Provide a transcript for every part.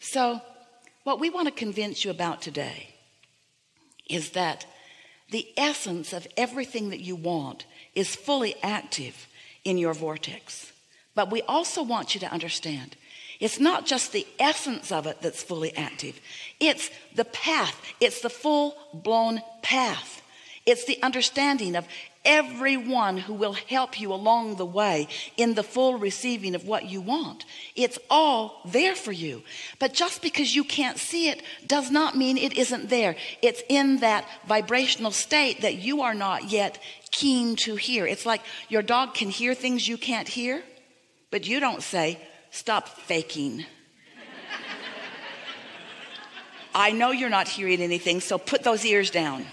So what we want to convince you about today is that the essence of everything that you want is fully active in your vortex. But we also want you to understand it's not just the essence of it that's fully active. It's the path. It's the full-blown path. It's the understanding of everyone who will help you along the way in the full receiving of what you want. It's all there for you. But just because you can't see it does not mean it isn't there. It's in that vibrational state that you are not yet keen to hear. It's like your dog can hear things you can't hear, but you don't say, stop faking. I know you're not hearing anything, so put those ears down.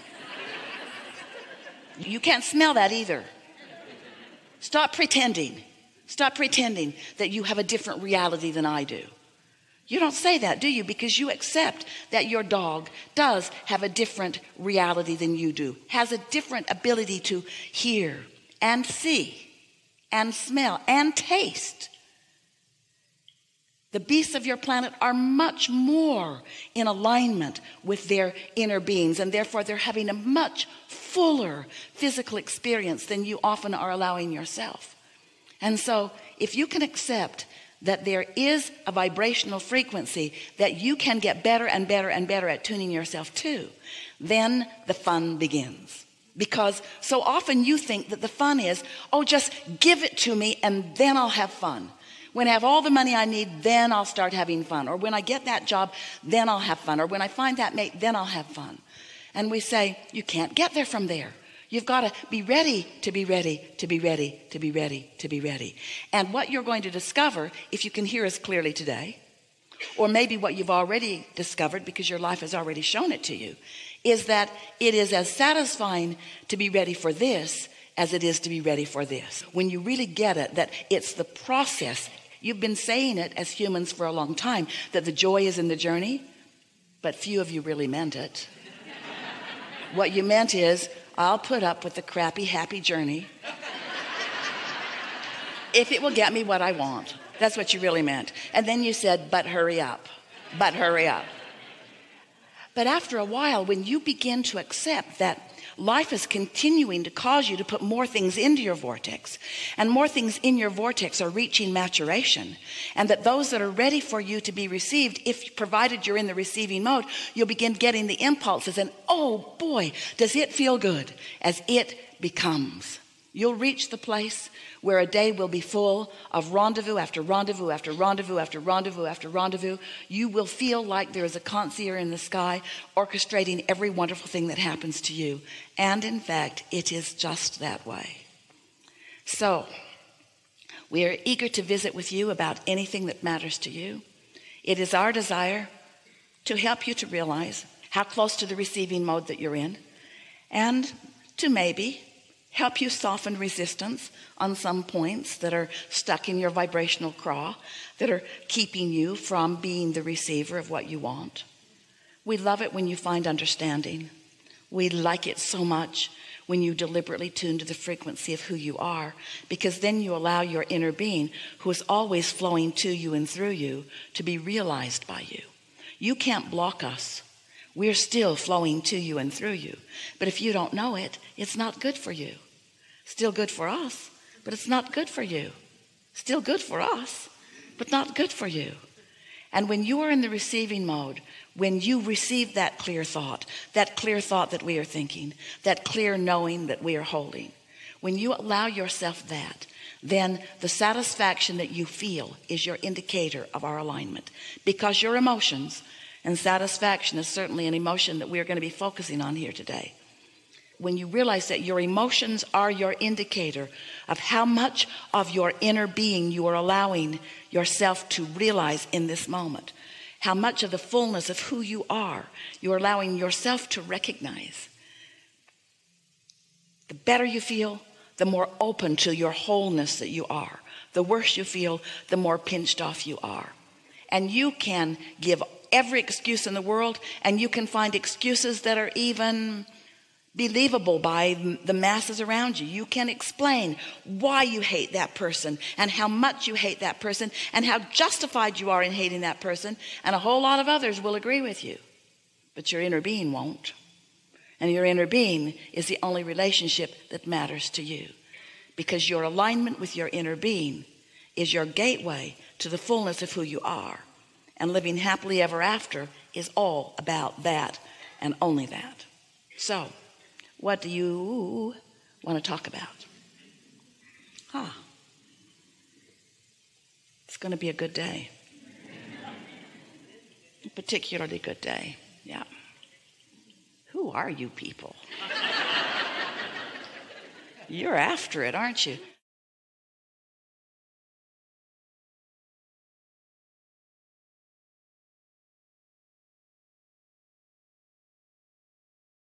You can't smell that either. Stop pretending. Stop pretending that you have a different reality than I do. You don't say that, do you? Because you accept that your dog does have a different reality than you do, has a different ability to hear and see and smell and taste. The beasts of your planet are much more in alignment with their inner beings, and therefore they're having a much fuller physical experience than you often are allowing yourself. And so if you can accept that there is a vibrational frequency that you can get better and better and better at tuning yourself to, then the fun begins. Because so often you think that the fun is, oh, just give it to me and then I'll have fun. When I have all the money I need, then I'll start having fun. Or when I get that job, then I'll have fun. Or when I find that mate, then I'll have fun. And we say, you can't get there from there. You've got to be ready to be ready, to be ready, to be ready, to be ready. And what you're going to discover, if you can hear us clearly today, or maybe what you've already discovered because your life has already shown it to you, is that it is as satisfying to be ready for this as it is to be ready for this. When you really get it, that it's the process. You've been saying it as humans for a long time, that the joy is in the journey, but few of you really meant it. What you meant is, I'll put up with the crappy, happy journey if it will get me what I want. That's what you really meant. And then you said, but hurry up, but hurry up. But after a while, when you begin to accept that life is continuing to cause you to put more things into your vortex, and more things in your vortex are reaching maturation, and that those that are ready for you to be received, if provided you're in the receiving mode, you'll begin getting the impulses, and oh boy, does it feel good as it becomes. You'll reach the place where a day will be full of rendezvous after rendezvous after rendezvous after rendezvous after rendezvous. You will feel like there is a concierge in the sky orchestrating every wonderful thing that happens to you. And in fact, it is just that way. So we are eager to visit with you about anything that matters to you. It is our desire to help you to realize how close to the receiving mode that you're in, and to maybe help you soften resistance on some points that are stuck in your vibrational craw, that are keeping you from being the receiver of what you want. We love it when you find understanding. We like it so much when you deliberately tune to the frequency of who you are, because then you allow your inner being, who is always flowing to you and through you, to be realized by you. You can't block us. We're still flowing to you and through you. But if you don't know it, it's not good for you. Still good for us, but it's not good for you. Still good for us, but not good for you. And when you are in the receiving mode, when you receive that clear thought that we are thinking, that clear knowing that we are holding, when you allow yourself that, then the satisfaction that you feel is your indicator of our alignment. Because your emotions, and satisfaction is certainly an emotion that we're going to be focusing on here today. When you realize that your emotions are your indicator of how much of your inner being you are allowing yourself to realize in this moment, how much of the fullness of who you are you're allowing yourself to recognize. The better you feel, the more open to your wholeness that you are. The worse you feel, the more pinched off you are. And you can give every excuse in the world, and you can find excuses that are even believable by the masses around you. You can explain why you hate that person and how much you hate that person and how justified you are in hating that person, and a whole lot of others will agree with you, but your inner being won't. And your inner being is the only relationship that matters to you, because your alignment with your inner being is your gateway to the fullness of who you are. And living happily ever after is all about that and only that. So, what do you want to talk about? It's going to be a good day. A particularly good day. Yeah. Who are you people? You're after it, aren't you?